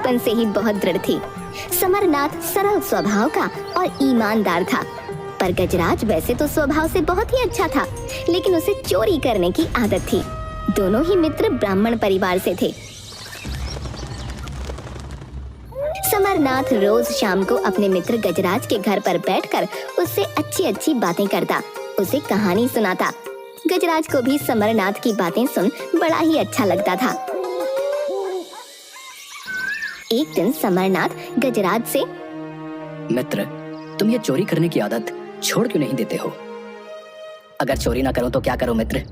बचपन से ही बहुत दृढ़ थी। समरनाथ सरल स्वभाव का और ईमानदार था, पर गजराज वैसे तो स्वभाव से बहुत ही अच्छा था, लेकिन उसे चोरी करने की आदत थी। दोनों ही मित्र ब्राह्मण परिवार से थे। समरनाथ रोज शाम को अपने मित्र गजराज के घर पर बैठकर उससे अच्छी अच्छी बातें करता, उसे कहानी सुनाता। गजराज को भी समरनाथ की बातें सुन बड़ा ही अच्छा लगता था। एक दिन समरनाथ गजराज से, मित्र, तुम ये चोरी करने की आदत छोड़ क्यों नहीं देते हो? अगर चोरी ना करो तो क्या करो मित्र?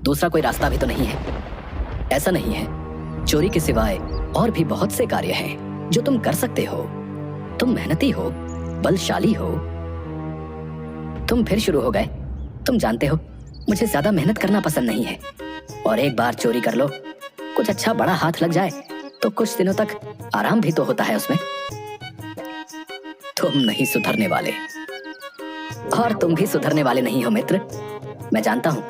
दूसरा कोई रास्ता भी तो नहीं है। ऐसा नहीं है, चोरी के सिवाय और भी बहुत से कार्य हैं जो तुम कर सकते हो। तुम मेहनती हो, बलशाली हो। तुम फिर शुरू हो गए। तुम जानते हो, मुझे ज्यादा मेहनत करना पसंद नहीं है, और एक बार चोरी कर लो, कुछ अच्छा बड़ा हाथ लग जाए तो कुछ दिनों तक आराम भी तो होता है उसमें। तुम नहीं सुधरने वाले, और तुम भी सुधरने वाले नहीं हो मित्र। मैं जानता हूं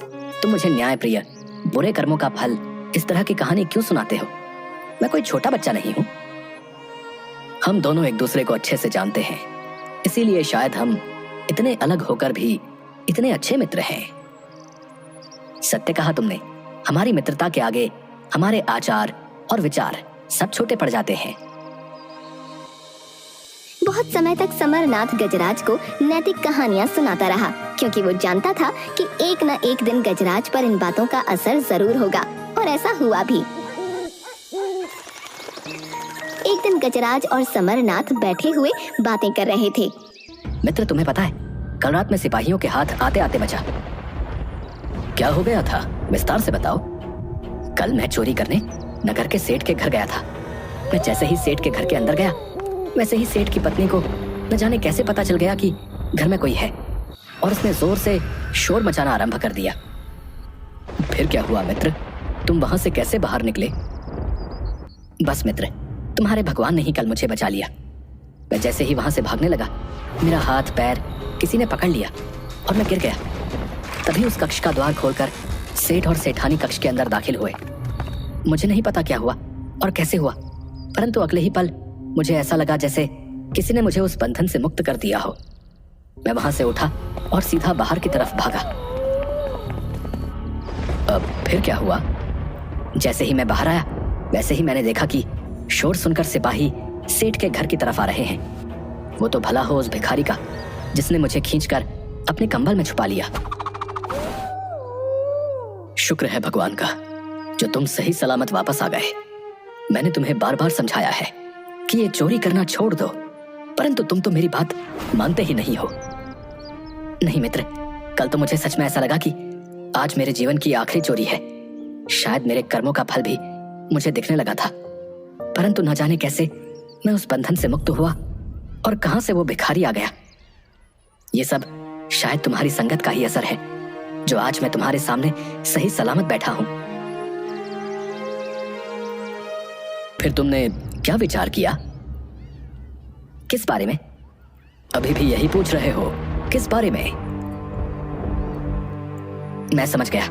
तुम मुझे न्याय प्रिय बुरे कर्मों का फल इस तरह की कहानी क्यों सुनाते हो। मैं कोई छोटा बच्चा नहीं हूं। हम दोनों एक दूसरे को अच्छे से जानते हैं, इसीलिए शायद हम इतने अलग होकर भी इतने अच्छे मित्र हैं। सत्य कहा तुमने, हमारी मित्रता के आगे हमारे आचार और विचार सब छोटे पड़ जाते हैं। बहुत समय तक समरनाथ गजराज को नैतिक कहानियां सुनाता रहा, क्योंकि वो जानता था कि एक न एक दिन गजराज पर इन बातों का असर जरूर होगा, और ऐसा हुआ भी। एक दिन गजराज और समरनाथ बैठे हुए बातें कर रहे थे। मित्र, तुम्हें पता है, कल रात में सिपाहियों के हाथ आते आते बचा। क्या हो गया था, विस्तार से बताओ। कल मैं चोरी करने नगर के सेठ के घर गया था। मैं जैसे ही सेठ के घर के अंदर गया, वैसे ही सेठ की पत्नी को न जाने कैसे पता चल गया कि घर में कोई है, और उसने जोर से शोर मचाना आरंभ कर दिया। फिर क्या हुआ मित्र? तुम वहां से कैसे बाहर निकले? बस मित्र, तुम्हारे भगवान ने ही कल मुझे बचा लिया। मैं जैसे ही वहां से भागने लगा, मेरा हाथ पैर किसी ने पकड़ लिया और मैं गिर गया। तभी उस कक्ष का द्वार खोलकर सेठ और सेठानी कक्ष के अंदर दाखिल हुए। मुझे नहीं पता क्या हुआ और कैसे हुआ, परंतु अगले ही पल मुझे ऐसा लगा जैसे किसी ने मुझे उस बंधन से मुक्त कर दिया हो। मैं वहां से उठा और सीधा बाहर की तरफ भागा। अब फिर क्या हुआ? जैसे ही मैं बाहर आया, वैसे ही मैंने देखा कि शोर सुनकर सिपाही सेठ के घर की तरफ आ रहे हैं। वो तो भला हो उस भिखारी का, जिसने मुझे खींचकर अपने कंबल में छुपा लिया। शुक्र है भगवान का जो तुम सही सलामत वापस आ गए। मैंने तुम्हें बार बार समझाया है कि ये चोरी करना छोड़ दो, परंतु तुम तो मेरी बात मानते ही नहीं हो। नहीं मित्र, कल तो मुझे सच में ऐसा लगा कि आज मेरे जीवन की आखिरी चोरी है। शायद मेरे कर्मों का फल भी मुझे दिखने लगा था, परंतु न जाने कैसे मैं उस बंधन से मुक्त हुआ और कहां से वो भिखारी आ गया। ये सब शायद तुम्हारी संगत का ही असर है, जो आज मैं तुम्हारे सामने सही सलामत बैठा हूं। फिर तुमने क्या विचार किया? किस बारे में? अभी भी यही पूछ रहे हो, किस बारे में? मैं समझ गया।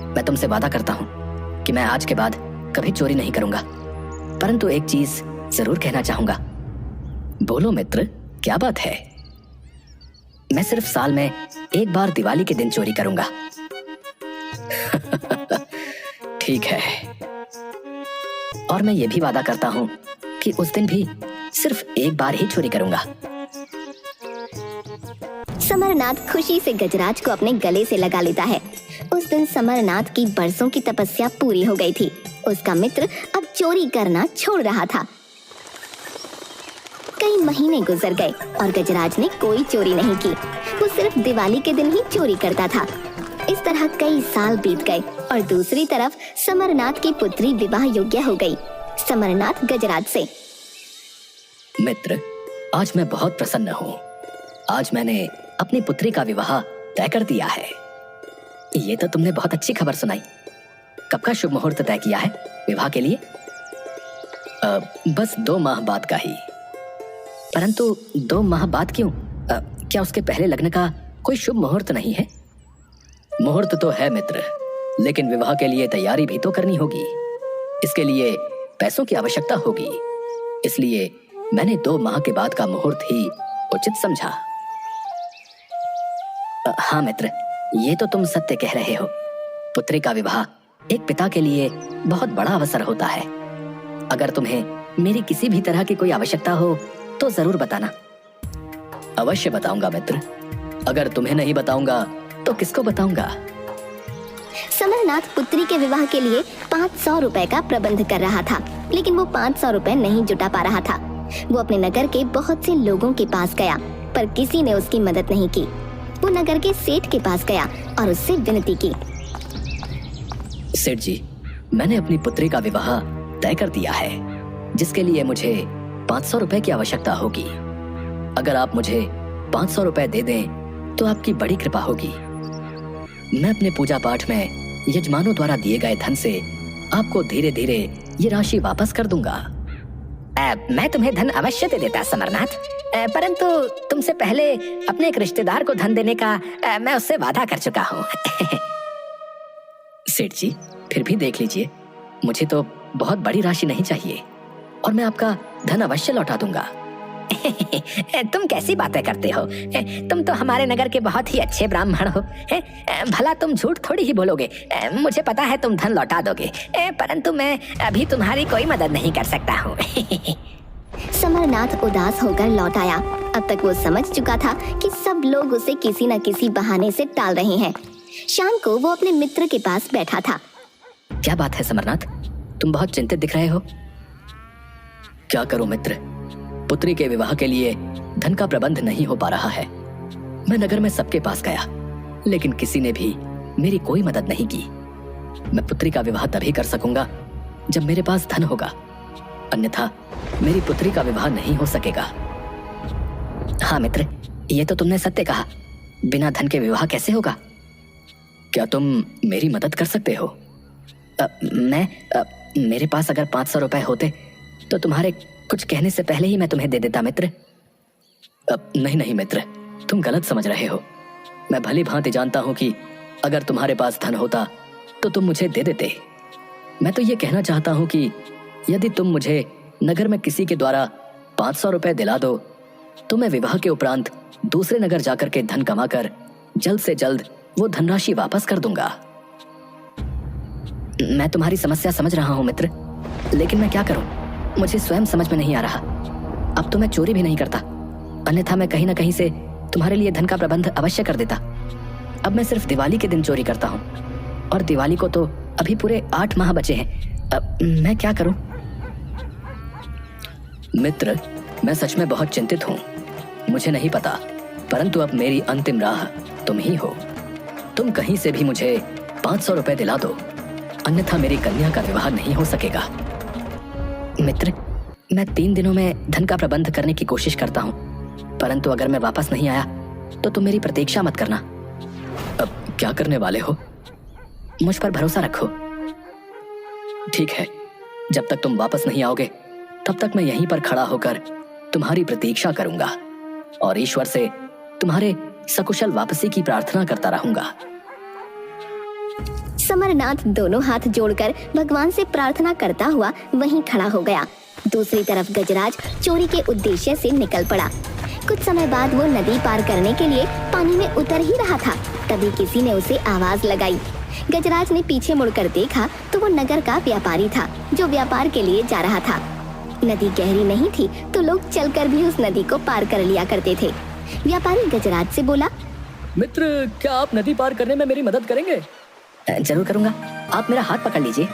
मैं तुमसे वादा करता हूं कि मैं आज के बाद कभी चोरी नहीं करूंगा, परंतु एक चीज जरूर कहना चाहूंगा। बोलो मित्र, क्या बात है? मैं सिर्फ साल में एक बार दिवाली के दिन चोरी करूंगा। ठीक है, और मैं ये भी वादा करता हूं कि उस दिन भी सिर्फ एक बार ही चोरी करूंगा। समरनाथ खुशी से गजराज को अपने गले से लगा लेता है। उस दिन समरनाथ की बरसों की तपस्या पूरी हो गई थी। उसका मित्र अब चोरी करना छोड़ रहा था। कई महीने गुजर गए और गजराज ने कोई चोरी नहीं की। वो सिर्फ दिवाली के दिन ही चोरी करता था। इस तरह कई साल बीत गए और दूसरी तरफ समरनाथ की पुत्री विवाह योग्य हो गई। समरनाथ गजराज से, मित्र, आज मैं बहुत प्रसन्न हूँ। आज मैंने अपनी पुत्री का विवाह तय कर दिया है। ये तो तुमने बहुत अच्छी खबर सुनाई। कब का शुभ मुहूर्त तय किया है विवाह के लिए? बस 2 माह बाद का ही। परंतु 2 माह बाद क्यों? क्या उसके पहले लग्न का कोई शुभ मुहूर्त नहीं है? मुहूर्त तो है मित्र, लेकिन विवाह के लिए तैयारी भी तो करनी होगी। इसके लिए पैसों की आवश्यकता होगी। इसलिए मैंने 2 माह के बाद का मुहूर्त ही उचित समझा। हाँ मित्र, ये तो तुम सत्य कह रहे हो। पुत्री का विवाह एक पिता के लिए बहुत बड़ा अवसर होता है। अगर तुम्हें मेरी किसी भी तरह की कोई आवश्यकता हो तो जरूर बताना। अवश्य बताऊंगा मित्र। अगर तुम्हें नहीं बताऊंगा तो किसको बताऊंगा? समरनाथ पुत्री के विवाह के लिए 500 रुपए का प्रबंध कर रहा था, लेकिन वो 500 रुपए नहीं जुटा पा रहा था। वो अपने नगर के बहुत से लोगों के पास गया, पर किसी ने उसकी मदद नहीं की। वो नगर के सेठ के पास गया और उससे विनती की। सेठ जी, मैंने अपनी पुत्री का विवाह तय कर दिया है, जिसके लिए मुझे 500 रुपए की आवश्यकता होगी। अगर आप मुझे 500 रुपए दे दें तो आपकी बड़ी कृपा होगी। मैं अपने पूजा पाठ में यजमानों द्वारा दिए गए धन से आपको धीरे धीरे ये राशि वापस कर दूंगा। मैं तुम्हें धन अवश्य दे देता समरनाथ, परंतु तुमसे पहले अपने एक रिश्तेदार को धन देने का मैं उससे वादा कर चुका हूँ। सेठ जी, फिर भी देख लीजिए, मुझे तो बहुत बड़ी राशि नहीं चाहिए और मैं आपका धन अवश्य लौटा दूंगा। तुम कैसी बातें करते हो? तुम तो हमारे नगर के बहुत ही अच्छे ब्राह्मण हो। भला तुम झूठ थोड़ी ही बोलोगे। मुझे पता है तुम धन लौटा दोगे, परंतु मैं अभी तुम्हारी कोई मदद नहीं कर सकता हूँ। समरनाथ उदास होकर लौट आया। अब तक वो समझ चुका था कि सब लोग उसे किसी न किसी बहाने से टाल रहे हैं। शाम को वो अपने मित्र के पास बैठा था। क्या बात है समरनाथ, तुम बहुत चिंतित दिख रहे हो। क्या करूं मित्र, पुत्री के विवाह के लिए धन का प्रबंध नहीं हो पा रहा है। मैं नगर में सबके पास गया, लेकिन किसी ने भी मेरी कोई मदद नहीं की। मैं पुत्री का विवाह तभी कर सकूंगा जब मेरे पास धन होगा, अन्यथा मेरी पुत्री का विवाह नहीं हो सकेगा। हाँ मित्र, ये तो तुमने सत्य कहा। बिना धन के विवाह कैसे होगा? क्या तुम मेरी मदद कर सकते हो? मेरे पास अगर 500 रुपए होते तो तुम्हारे कुछ कहने से पहले ही मैं तुम्हें दे देता मित्र। नहीं मित्र, तुम गलत समझ रहे हो। मैं भली भांति जानता हूं कि अगर तुम्हारे पास धन होता तो तुम मुझे दे देते। मैं तो ये कहना चाहता हूं कि यदि तुम मुझे नगर में किसी के द्वारा 500 रुपए दिला दो तो मैं विवाह के उपरांत दूसरे नगर जाकर के धन कमाकर जल्द से जल्द वो धनराशि वापस कर दूंगा। मैं तुम्हारी समस्या समझ रहा हूं मित्र, लेकिन मैं क्या करूं, मुझे स्वयं समझ में नहीं आ रहा। अब तो मैं चोरी भी नहीं करता, अन्यथा मैं कहीं ना कहीं से तुम्हारे लिए धन का प्रबंध अवश्य कर देता। अब मैं सिर्फ दिवाली के दिन चोरी करता हूँ, और दिवाली को तो अभी पूरे 8 माह बचे हैं। अब मैं क्या करूं? मित्र, मैं सच में बहुत चिंतित हूँ। मुझे नहीं पता, परंतु अब मेरी अंतिम राह तुम ही हो। तुम कहीं से भी मुझे 500 रुपए दिला दो, अन्यथा मेरी कन्या का विवाह नहीं हो सकेगा। मित्र, मैं 3 दिनों में धन का प्रबंध करने की कोशिश करता हूँ, परंतु अगर मैं वापस नहीं आया तो तुम मेरी प्रतीक्षा मत करना। अब क्या करने वाले हो? मुझ पर भरोसा रखो। ठीक है, जब तक तुम वापस नहीं आओगे तब तक मैं यहीं पर खड़ा होकर तुम्हारी प्रतीक्षा करूंगा और ईश्वर से तुम्हारे सकुशल वापसी की प्रार्थना करता रहूंगा। समरनाथ दोनों हाथ जोड़कर भगवान से प्रार्थना करता हुआ वहीं खड़ा हो गया। दूसरी तरफ गजराज चोरी के उद्देश्य से निकल पड़ा। कुछ समय बाद वो नदी पार करने के लिए पानी में उतर ही रहा था, तभी किसी ने उसे आवाज लगाई। गजराज ने पीछे मुड़कर देखा तो वो नगर का व्यापारी था, जो व्यापार के लिए जा रहा था। नदी गहरी नहीं थी तो लोग चलकर भी उस नदी को पार कर लिया करते थे। व्यापारी गजराज से बोला, मित्र, क्या आप नदी पार करने में मेरी मदद करेंगे? जरूर करूंगा, आप मेरा हाथ पकड़ लीजिए।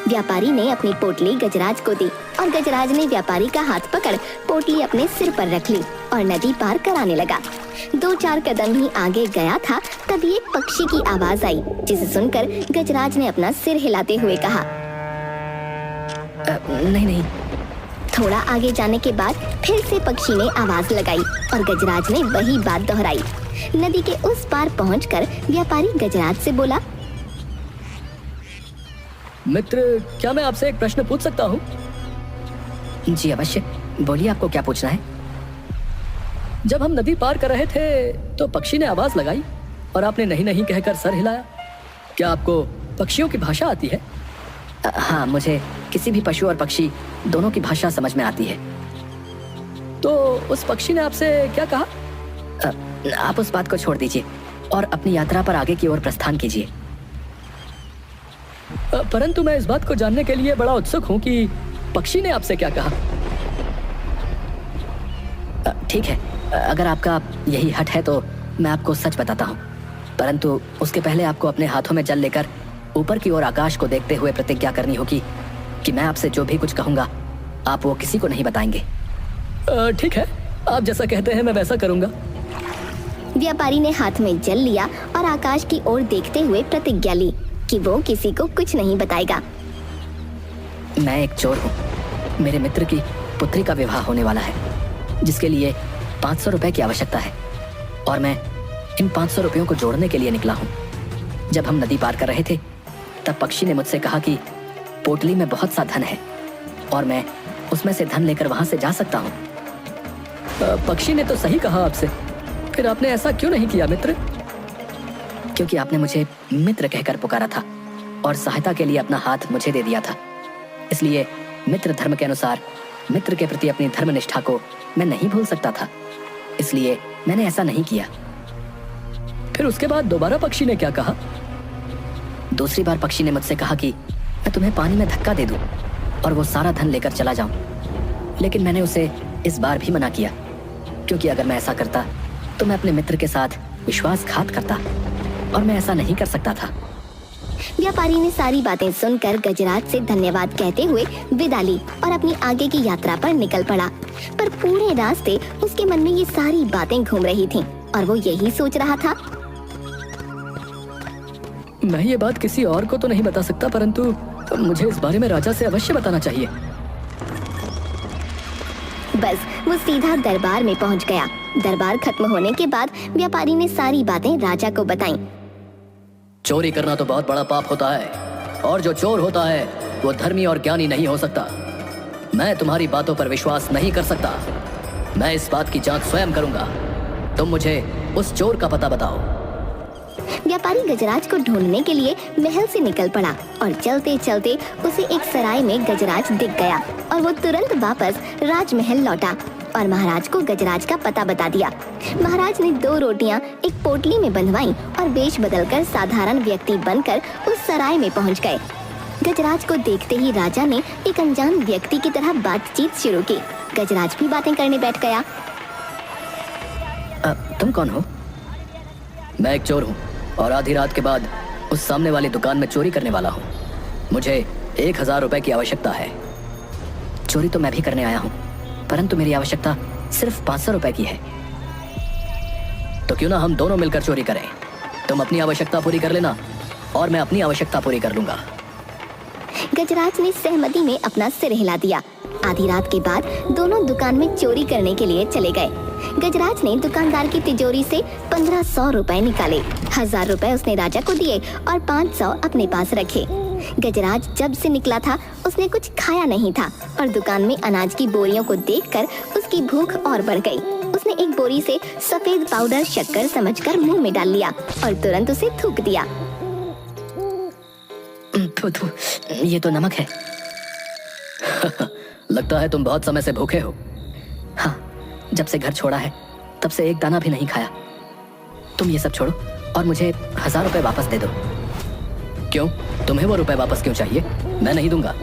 व्यापारी ने अपनी पोटली गजराज को दी और गजराज ने व्यापारी का हाथ पकड़ पोटली अपने सिर पर रख ली और नदी पार कराने लगा। 2-4 कदम ही आगे गया था तभी एक पक्षी की आवाज आई, जिसे सुनकर गजराज ने अपना सिर हिलाते हुए कहा, नहीं। थोड़ा आगे जाने के बाद फिर से पक्षी ने आवाज लगाई और गजराज ने वही बात दोहराई। नदी के उस पार पहुंचकर व्यापारी गजराज से बोला, मित्र, क्या मैं आपसे एक प्रश्न पूछ सकता हूँ? जी अवश्य, बोलिए, आपको क्या पूछना है? जब हम नदी पार कर रहे थे तो पक्षी ने आवाज लगाई और आपने नहीं कहकर सर हिलाया। क्या आपको पक्षियों की भाषा आती है? हाँ, मुझे किसी भी पशु और पक्षी दोनों की भाषा समझ में आती है। तो उस पक्षी ने आपसे क्या कहा? आप उस बात को छोड़ दीजिए और अपनी यात्रा पर आगे की ओर प्रस्थान कीजिए। परंतु मैं इस बात को जानने के लिए बड़ा उत्सुक हूं कि पक्षी ने आपसे क्या कहा। ठीक है, अगर आपका यही हट है तो मैं आपको सच बताता हूं, परंतु उसके पहले आपको अपने हाथों में जल लेकर ऊपर की ओर आकाश को देखते हुए प्रतिज्ञा करनी होगी कि मैं आपसे जो भी कुछ कहूंगा आप वो किसी को नहीं बताएंगे। ठीक है, आप जैसा कहते हैं मैं वैसा करूंगा। व्यापारी ने हाथ में जल लिया और आकाश की ओर देखते हुए प्रतिज्ञा ली कि वो किसी को कुछ नहीं बताएगा। मैं एक चोर हूँ। मेरे मित्र की पुत्री का विवाह होने वाला है, जिसके लिए 500 रुपए की आवश्यकता है, और मैं इन 500 रुपयों को जोड़ने के लिए निकला हूँ। जब हम नदी पार कर रहे थे तब पक्षी ने मुझसे कहा कि पोटली में बहुत सा धन है और मैं उसमें से धन लेकर वहां से जा सकता हूँ। पक्षी ने तो सही कहा आपसे, फिर आपने ऐसा क्यों नहीं किया मित्र? क्योंकि आपने मुझे मित्र कहकर पुकारा था और सहायता के लिए अपना हाथ मुझे दे दिया था, इसलिए मित्र धर्म के अनुसार मित्र के प्रति अपनी धर्मनिष्ठा को मैं नहीं भूल सकता था, इसलिए मैंने ऐसा नहीं किया। फिर उसके बाद दोबारा पक्षी ने क्या कहा? दूसरी बार पक्षी ने मुझसे कहा कि मैं तुम्हें पानी में धक्का दे दूं और वो सारा धन लेकर चला जाऊं, लेकिन मैंने उसे इस बार भी मना किया, क्योंकि अगर मैं ऐसा करता तो मैं अपने मित्र के साथ विश्वासघात करता और मैं ऐसा नहीं कर सकता था। व्यापारी ने सारी बातें सुनकर गजराज से धन्यवाद कहते हुए विदा ली और अपनी आगे की यात्रा पर निकल पड़ा। पर पूरे रास्ते उसके मन में ये सारी बातें घूम रही थीं और वो यही सोच रहा था, मैं ये बात किसी और को तो नहीं बता सकता, परंतु मुझे इस बारे में राजा से अवश्य बताना चाहिए। बस वो सीधा दरबार में पहुंच गया। दरबार खत्म होने के बाद व्यापारी ने सारी बातें राजा को बताईं। चोरी करना तो बहुत बड़ा पाप होता है और जो चोर होता है वो धर्मी और ज्ञानी नहीं हो सकता। मैं तुम्हारी बातों पर विश्वास नहीं कर सकता। मैं इस बात की जांच स्वयं करूंगा। तुम मुझे उस चोर का पता बताओ। व्यापारी गजराज को ढूंढने के लिए महल से निकल पड़ा और चलते चलते उसे एक सराय में गजराज दिख गया और वो तुरंत वापस राजमहल लौटा और महाराज को गजराज का पता बता दिया। महाराज ने 2 रोटियां एक पोटली में बंधवाई और वेश बदलकर साधारण व्यक्ति बनकर उस सराय में पहुंच गए। गजराज को देखते ही राजा ने एक अनजान व्यक्ति की तरह बातचीत शुरू की। गजराज भी बातें करने बैठ गया। तुम कौन हो? मैं एक चोर हूँ और आधी रात के बाद उस सामने वाली दुकान में चोरी करने वाला हूँ। मुझे 1000 रुपए की आवश्यकता है। चोरी तो मैं भी करने आया हूँ, परंतु मेरी आवश्यकता सिर्फ 500 रुपए की है। तो क्यों ना हम दोनों मिलकर चोरी करें? तुम अपनी आवश्यकता पूरी कर लेना और मैं अपनी आवश्यकता पूरी कर लूंगा। गजराज ने सहमति में अपना सिर हिला दिया। आधी रात के बाद दोनों दुकान में चोरी करने के लिए चले गए। गजराज ने दुकानदार की तिजोरी से 1500 रुपए निकाले। 1000 रुपए उसने राजा को दिए और 500 अपने पास रखे। गजराज जब से निकला था उसने कुछ खाया नहीं था और दुकान में अनाज की बोरियों को देखकर उसकी भूख और बढ़ गई। उसने एक बोरी से सफेद पाउडर शक्कर समझकर मुंह में डाल लिया और तुरंत उसे थूक दिया। ये तो नमक है। लगता है तुम बहुत समय से भूखे हो। हाँ, जब से घर छोड़ा है तब से एक दाना भी नहीं खाया। तुम ये सब छोड़ो और मुझे 1000 रुपए वापस दे दो। क्यों? तुम्हें वो रुपए वापस क्यों चाहिए? मैं नहीं दूंगा।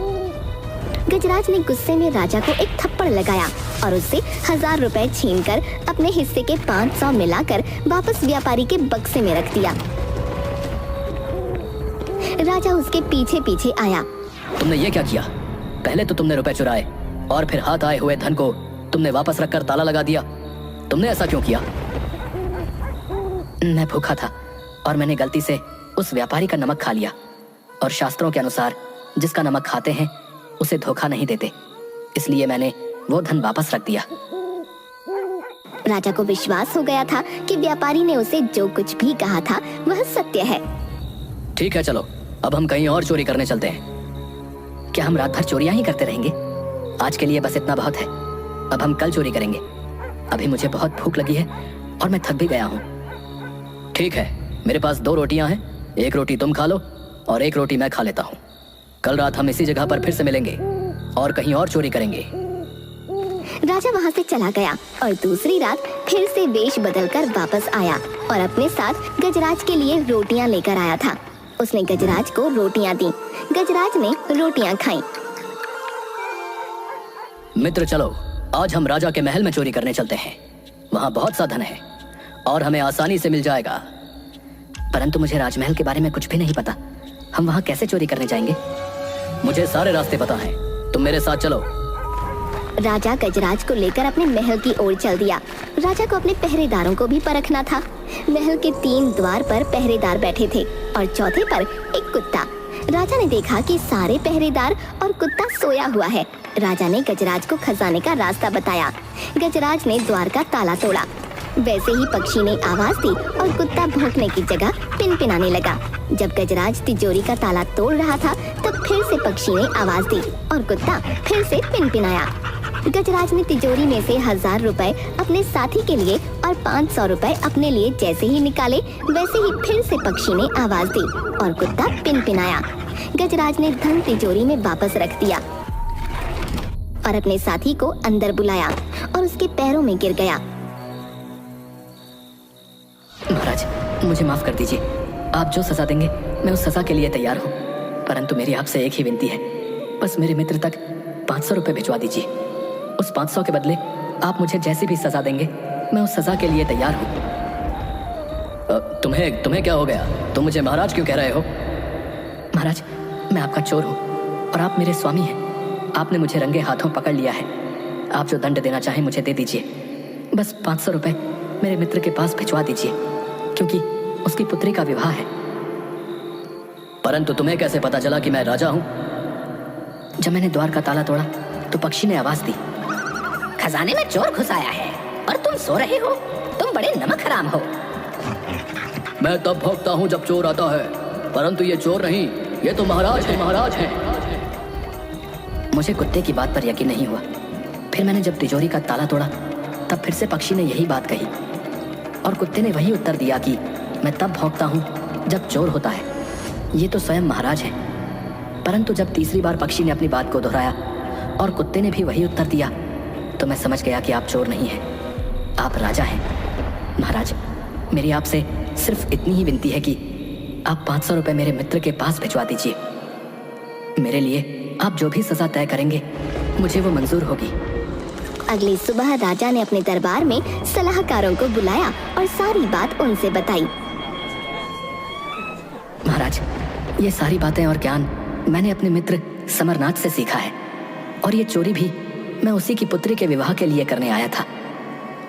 गजराज ने गुस्से में राजा को एक थप्पड़ लगाया और उससे 1000 रुपए छीनकर अपने हिस्से के 500 मिलाकर वापस व्यापारी के बक्से में रख दिया। राजा उसके पीछे पीछे आया। तुमने ये क्या किया? पहले तो तुमने रुपए चुराए और फिर हाथ आए हुए धन को तुमने वापस रखकर ताला लगा दिया। तुमने ऐसा क्यों किया? मैं भूखा था और मैंने गलती से उस व्यापारी का नमक खा लिया, और शास्त्रों के अनुसार जिसका नमक खाते हैं उसे धोखा नहीं देते, इसलिए मैंने वो धन वापस रख दिया। राजा को विश्वास हो गया था कि व्यापारी ने उसे जो कुछ भी कहा था वह सत्य है। ठीक है, चलो अब हम कहीं और चोरी करने चलते हैं। क्या हम रात भर चोरियां ही करते रहेंगे? आज के लिए बस इतना बहुत है। अब हम कल चोरी करेंगे। अभी मुझे बहुत भूख लगी है और मैं थक भी गया हूँ। ठीक है, मेरे पास 2 रोटियां हैं। एक रोटी तुम खा लो और एक रोटी मैं खा लेता हूँ। कल रात हम इसी जगह पर फिर से मिलेंगे और कहीं और चोरी करेंगे। राजा वहाँ से चला गया और दूसरी रात फिर से वेश बदलकर वापस आया और अपने साथ गजराज के लिए रोटियां लेकर आया था। उसने गजराज को रोटियां दी। गजराज ने रोटियां खाईं। मित्र चलो, आज हम राजा के महल में चोरी करने चलते हैं। वहाँ बहुत सा धन है और हमें आसानी से मिल जाएगा। परंतु मुझे राजमहल के बारे में कुछ भी नहीं पता। हम वहाँ कैसे चोरी करने जाएंगे? मुझे सारे रास्ते पता हैं, तुम मेरे साथ चलो। राजा गजराज को लेकर अपने महल की ओर चल दिया। राजा को अपने पहरेदारों को भी परखना था। महल के 3 द्वार पर पहरेदार बैठे थे और चौथे पर एक कुत्ता। राजा ने देखा कि सारे पहरेदार और कुत्ता सोया हुआ है। राजा ने गजराज को खजाने का रास्ता बताया। गजराज ने द्वार का ताला तोड़ा। वैसे ही पक्षी ने आवाज दी और कुत्ता भौंकने की जगह पिनपिनाने लगा। जब गजराज तिजोरी का ताला तोड़ रहा था तब फिर से पक्षी ने आवाज दी और कुत्ता फिर से पिनपिनाया। गजराज ने तिजोरी में से 1000 रुपए अपने साथी के लिए और 500 रुपए अपने लिए जैसे ही निकाले वैसे ही फिर से पक्षी ने आवाज दी और कुत्ता पिनपिनाया। गजराज ने धन तिजोरी में वापस रख दिया और अपने साथी को अंदर बुलाया और उसके पैरों में गिर गया। महाराज, मुझे माफ कर दीजिए। आप जो सजा देंगे मैं उस सजा के लिए तैयार हूँ। परंतु मेरी आपसे एक ही विनती है, बस मेरे मित्र तक 500 रुपए भिजवा दीजिए। उस 500 के बदले आप मुझे जैसी भी सजा देंगे मैं उस सजा के लिए तैयार हूँ। तुम्हें क्या हो गया? तुम मुझे महाराज क्यों कह रहे हो? महाराज, मैं आपका चोर हूँ और आप मेरे स्वामी हैं। आपने मुझे रंगे हाथों पकड़ लिया है। आप जो दंड देना चाहें मुझे दे दीजिए। बस 500 रुपए मेरे मित्र के पास भिजवा दीजिए, क्योंकि उसकी पुत्री का विवाह है। परंतु तुम्हें कैसे पता चला कि मैं राजा हूँ? जब मैंने द्वार का ताला तोड़ा तो पक्षी ने आवाज दी, खजाने में चोर घुस आया है और तुम सो रहे हो। तुम बड़े नमक हराम हो। मैं तब भौंकता हूँ जब चोर आता है, परंतु ये चोर नहीं, ये तो महाराज है। मुझे कुत्ते की बात पर यकीन नहीं हुआ। फिर मैंने जब तिजोरी का ताला तोड़ा तब फिर से पक्षी ने यही बात कही और कुत्ते ने वही उत्तर दिया कि मैं तब भौंकता हूँ जब चोर होता है। ये तो स्वयं महाराज है। परंतु जब तीसरी बार पक्षी ने अपनी बात को दोहराया और कुत्ते ने भी वही उत्तर दिया तो मैं समझ गया कि आप चोर नहीं हैं, आप राजा हैं। महाराज, मेरी आपसे सिर्फ इतनी ही विनती है कि आप 500 रुपए मेरे मित्र के पास भिजवा दीजिए। मेरे लिए आप जो भी सजा तय करेंगे मुझे वो मंजूर होगी। अगली सुबह राजा ने अपने दरबार में सलाहकारों को बुलाया और सारी बात उनसे बताई। महाराज, ये सारी बातें और ज्ञान मैंने अपने मित्र समरनाथ से सीखा है और ये चोरी भी मैं उसी की पुत्री के विवाह के लिए करने आया था।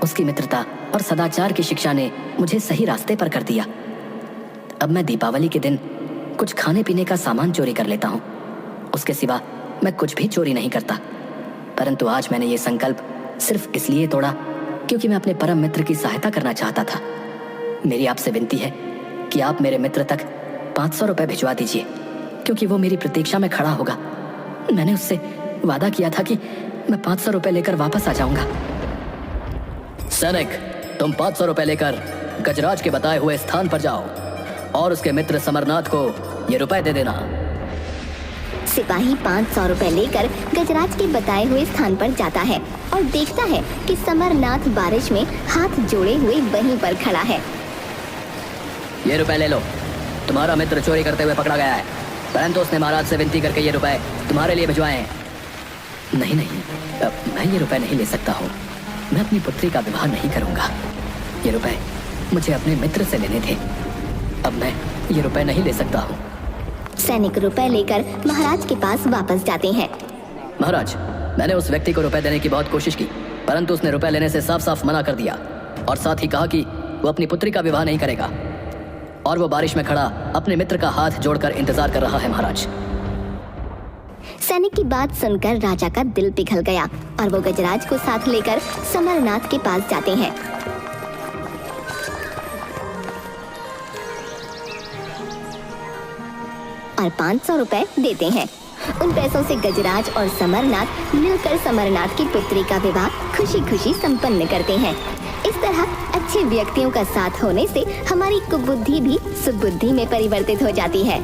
उसकी मित्रता और सदाचार की शिक्षा ने मुझे सही रास्ते पर कर दिया। अब मैं दीपावली के दिन कुछ खाने पीने का सामान चोरी कर लेता हूँ। उसके सिवा मैं कुछ भी चोरी नहीं करता। परंतु आज मैंने ये संकल्प सिर्फ इसलिए तोड़ा क्योंकि मैं अपने परम मित्र की सहायता करना चाहता था। मेरी आपसे विनती है कि आप मेरे मित्र तक 500 रुपए भिजवा दीजिए, क्योंकि वो मेरी प्रतीक्षा में खड़ा होगा। मैंने उससे वादा किया था कि मैं 500 रुपए लेकर वापस आ जाऊंगा। सैनिक, तुम 500 रुपए लेकर गजराज के बताए हुए स्थान पर जाओ और उसके मित्र समरनाथ को ये रुपए दे देना। सिपाही 500 रुपए लेकर गजराज के बताए हुए स्थान पर जाता है और देखता है कि समरनाथ बारिश में हाथ जोड़े हुए वहीं पर खड़ा है। ये रुपए ले लो, तुम्हारा मित्र चोरी करते हुए पकड़ा गया है, परंतु उसने महाराज से विनती करके ये रुपए तुम्हारे लिए भिजवाए हैं। नहीं, मैं ये रुपए नहीं ले सकता हूँ। मैं अपनी पुत्री का विवाह नहीं करूंगा। ये रुपए मुझे अपने मित्र से लेने थे। अब मैं ये रुपए नहीं ले सकता हूँ। सैनिक रुपए लेकर महाराज के पास वापस जाते हैं। महाराज, मैंने उस व्यक्ति को रुपए देने की बहुत कोशिश की, परंतु उसने रुपए लेने से साफ साफ मना कर दिया और साथ ही कहा कि वो अपनी पुत्री का विवाह नहीं करेगा और वो बारिश में खड़ा अपने मित्र का हाथ जोड़कर इंतजार कर रहा है। महाराज, सैनिक की बात सुनकर राजा का दिल पिघल गया और वो गजराज को साथ लेकर समरनाथ के पास जाते हैं। और 500 रुपए देते हैं। उन पैसों से गजराज और समरनाथ मिलकर समरनाथ की पुत्री का विवाह खुशी खुशी संपन्न करते हैं। इस तरह अच्छे व्यक्तियों का साथ होने से हमारी कुबुद्धि भी सुबुद्धि में परिवर्तित हो जाती है।